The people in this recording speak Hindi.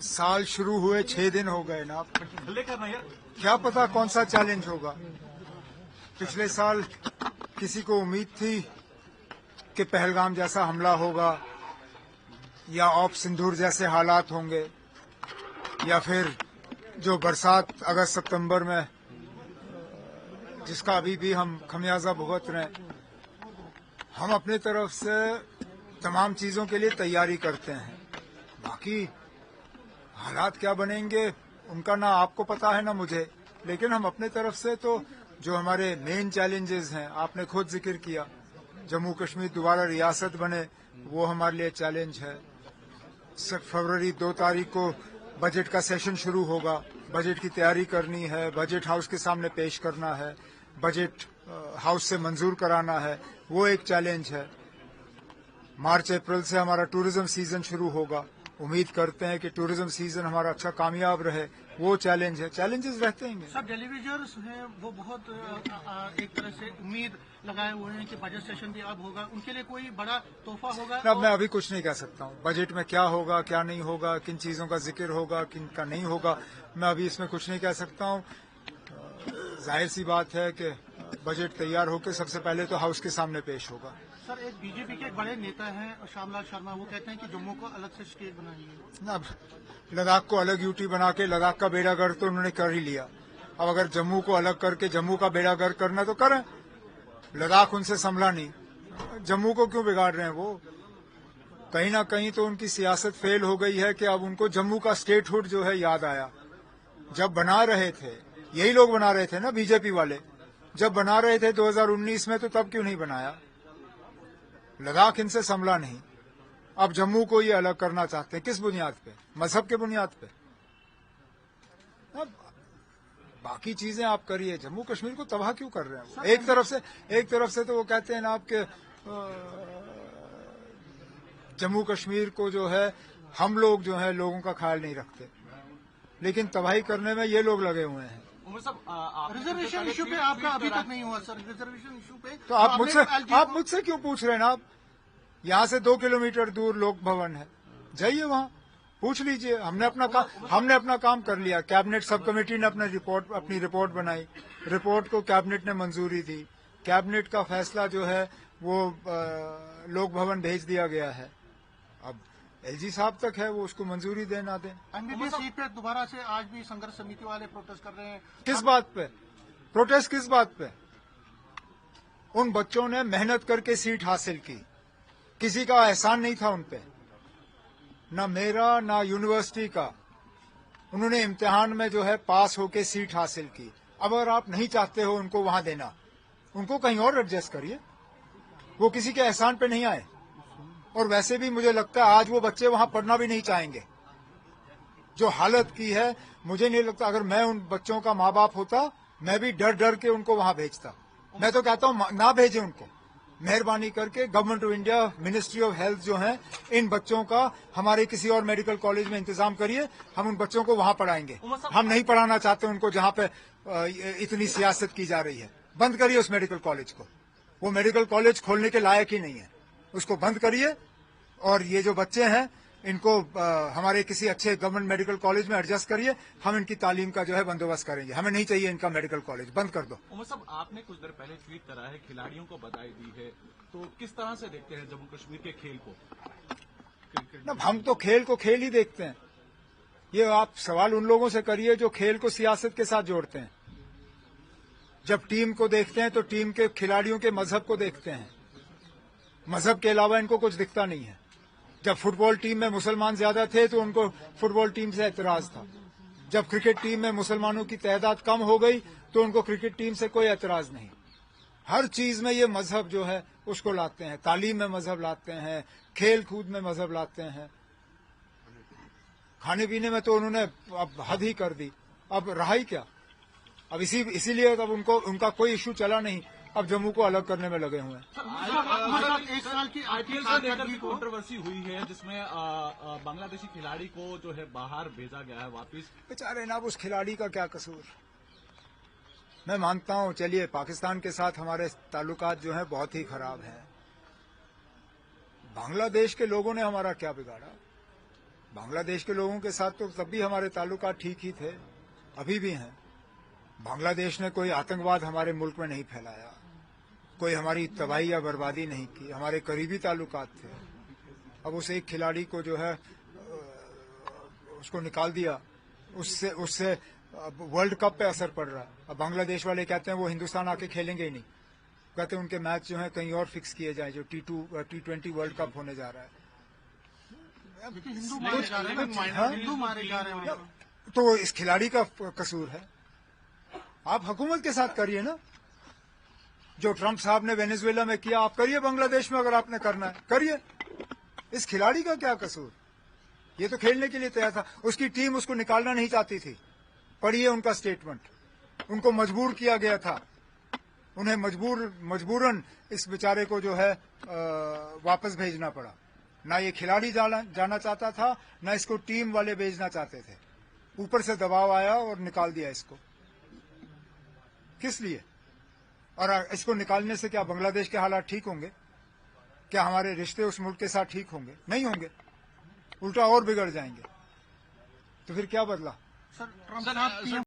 साल शुरू हुए 6 दिन हो गए ना। क्या पता कौन सा चैलेंज होगा। पिछले साल किसी को उम्मीद थी कि पहलगाम जैसा हमला होगा या ऑप सिंदूर जैसे हालात होंगे या फिर जो बरसात अगस्त सितंबर में जिसका अभी भी हम खमियाजा भुगत रहे हैं। हम अपने तरफ से तमाम चीजों के लिए तैयारी करते हैं। बाकी हालात क्या बनेंगे उनका ना आपको पता है ना मुझे, लेकिन हम अपने तरफ से तो जो हमारे मेन चैलेंजेस हैं आपने खुद जिक्र किया, जम्मू कश्मीर दोबारा रियासत बने वो हमारे लिए चैलेंज है। फरवरी 2 तारीख को बजट का सेशन शुरू होगा, बजट की तैयारी करनी है, बजट हाउस के सामने पेश करना है, बजट हाउस से मंजूर कराना है, वो एक चैलेंज है। मार्च अप्रैल से हमारा टूरिज्म सीजन शुरू होगा, उम्मीद करते हैं कि टूरिज्म सीजन हमारा अच्छा कामयाब रहे, वो चैलेंज है। चैलेंजेस रहते हैं। सब टेलीविजन्स हैं वो बहुत एक तरह से उम्मीद लगाए हुए हैं कि बजट सेशन भी अब होगा, उनके लिए कोई बड़ा तोहफा होगा। अब मैं अभी कुछ नहीं कह सकता हूँ बजट में क्या होगा क्या नहीं होगा, किन चीजों का जिक्र होगा किन का नहीं होगा, मैं अभी इसमें कुछ नहीं कह सकता हूँ। जाहिर सी बात है कि बजट तैयार होकर सबसे पहले तो हाउस के सामने पेश होगा। सर, एक बीजेपी के एक बड़े नेता हैं श्यामलाल शर्मा, वो कहते हैं कि जम्मू को अलग से स्टेट बनाएंगे। अब लद्दाख को अलग यूटी बना के लद्दाख का बेड़ा गर्क तो उन्होंने कर ही लिया। अब अगर जम्मू को अलग करके जम्मू का बेड़ा गर्क करना तो करें, लद्दाख उनसे संभला नहीं, जम्मू को क्यों बिगाड़ रहे हैं वो। कहीं ना कहीं तो उनकी सियासत फेल हो गई है कि अब उनको जम्मू का स्टेटहुड जो है याद आया। जब बना रहे थे यही लोग बना रहे थे ना, बीजेपी वाले जब बना रहे थे 2019 में, तो तब क्यों नहीं बनाया। लद्दाख इनसे संभला नहीं, अब जम्मू को ये अलग करना चाहते हैं। किस बुनियाद पे? मजहब के बुनियाद पे। अब बाकी चीजें आप करिए, जम्मू कश्मीर को तबाह क्यों कर रहे हैं। एक तरफ से तो वो कहते हैं ना आपके जम्मू कश्मीर को जो है हम लोग जो है लोगों का ख्याल नहीं रखते, लेकिन तबाही करने में ये लोग लगे हुए हैं। रिजर्वेशन इशू पे आपका अभी तक नहीं हुआ सर। रिजर्वेशन इशू पे तो आप मुझसे क्यों पूछ रहे हैं ना। आप यहाँ से 2 किलोमीटर दूर लोक भवन है, जाइए वहाँ पूछ लीजिए। हमने अपना काम कर लिया। कैबिनेट सब कमेटी ने अपनी रिपोर्ट बनाई, रिपोर्ट को कैबिनेट ने मंजूरी दी। कैबिनेट का फैसला जो है वो लोक भवन भेज दिया गया है। अब एलजी साहब तक है वो उसको मंजूरी दे ना दें। एमबीबीएस सीट पे दोबारा से आज भी संघर्ष समिति वाले प्रोटेस्ट कर रहे हैं। किस बात पे प्रोटेस्ट? किस बात पे? उन बच्चों ने मेहनत करके सीट हासिल की, किसी का एहसान नहीं था उन पे, ना मेरा ना यूनिवर्सिटी का। उन्होंने इम्तिहान में जो है पास होके सीट हासिल की। अब अगर आप नहीं चाहते हो उनको वहां देना, उनको कहीं और एडजस्ट करिए, वो किसी के एहसान पे नहीं आए। और वैसे भी मुझे लगता है आज वो बच्चे वहां पढ़ना भी नहीं चाहेंगे। जो हालत की है, मुझे नहीं लगता अगर मैं उन बच्चों का माँ बाप होता मैं भी डर डर के उनको वहां भेजता। मैं तो कहता हूं ना भेजें उनको, मेहरबानी करके government of India, ministry of health जो है, इन बच्चों का हमारे किसी और मेडिकल कॉलेज में इंतजाम करिए, हम उन बच्चों को वहां पढ़ाएंगे। हम नहीं पढ़ाना चाहते उनको जहां पे इतनी सियासत की जा रही है। बंद करिए उस मेडिकल कॉलेज को, वो मेडिकल कॉलेज खोलने के लायक ही नहीं है, उसको बंद करिए। और ये जो बच्चे हैं इनको हमारे किसी अच्छे गवर्नमेंट मेडिकल कॉलेज में एडजस्ट करिए, हम इनकी तालीम का जो है बंदोबस्त करेंगे। हमें नहीं चाहिए इनका मेडिकल कॉलेज, बंद कर दो। उमर साहब, आपने कुछ देर पहले ट्वीट करा है, खिलाड़ियों को बधाई दी है, तो किस तरह से देखते हैं जम्मू कश्मीर के खेल को? हम तो खेल को खेल ही देखते हैं। ये आप सवाल उन लोगों से करिए जो खेल को सियासत के साथ जोड़ते हैं। जब टीम को देखते हैं तो टीम के खिलाड़ियों के मजहब को देखते हैं, मजहब के अलावा इनको कुछ दिखता नहीं है। जब फुटबॉल टीम में मुसलमान ज्यादा थे तो उनको फुटबॉल टीम से एतराज था। जब क्रिकेट टीम में मुसलमानों की तादाद कम हो गई तो उनको क्रिकेट टीम से कोई एतराज नहीं। हर चीज में ये मजहब जो है उसको लाते हैं, तालीम में मजहब लाते हैं, खेल कूद में मजहब लाते हैं। खाने पीने में तो उन्होंने अब हद ही कर दी, अब रहा ही क्या। अब इसीलिए अब उनका कोई इश्यू चला नहीं, अब जम्मू को अलग करने में लगे हुए हैं। एक साल की आईपीएल से लेकर भी कंट्रोवर्सी हुई है जिसमें बांग्लादेशी खिलाड़ी को जो है बाहर भेजा गया है वापिस। बेचारे ना, उस खिलाड़ी का क्या कसूर। मैं मानता हूं, चलिए पाकिस्तान के साथ हमारे ताल्लुकात जो है बहुत ही खराब हैं। बांग्लादेश के लोगों ने हमारा क्या बिगाड़ा। बांग्लादेश के लोगों के साथ तो तब भी हमारे ताल्लुकात ठीक ही थे, अभी भी हैं। बांग्लादेश ने कोई आतंकवाद हमारे मुल्क में नहीं फैलाया, कोई हमारी तबाही या बर्बादी नहीं की, हमारे करीबी ताल्लुकात थे। अब उस एक खिलाड़ी को जो है उसको निकाल दिया, उससे उससे वर्ल्ड कप पे असर पड़ रहा है। अब बांग्लादेश वाले कहते हैं वो हिंदुस्तान आके खेलेंगे ही नहीं, कहते हैं उनके मैच जो है कहीं और फिक्स किए जाए, जो T20 वर्ल्ड कप होने जा रहा है। देखिए, हिंदू मारे जा रहे हैं, हाँ? हिंदू मारे जा रहे हैं। तो इस खिलाड़ी का कसूर है। आप हुकूमत के साथ करिए ना, जो ट्रंप साहब ने वेनेजुएला में किया आप करिए बांग्लादेश में, अगर आपने करना है करिए। इस खिलाड़ी का क्या कसूर? ये तो खेलने के लिए तैयार था, उसकी टीम उसको निकालना नहीं चाहती थी। पढ़िए उनका स्टेटमेंट, उनको मजबूर किया गया था, उन्हें मजबूरन इस बेचारे को जो है वापस भेजना पड़ा। ना ये खिलाड़ी जाना चाहता था, ना इसको टीम वाले भेजना चाहते थे, ऊपर से दबाव आया और निकाल दिया इसको। किस लिए? और इसको निकालने से क्या बांग्लादेश के हालात ठीक होंगे? क्या हमारे रिश्ते उस मुल्क के साथ ठीक होंगे? नहीं होंगे, उल्टा और बिगड़ जाएंगे। तो फिर क्या बदला? सर, ट्रंप साहब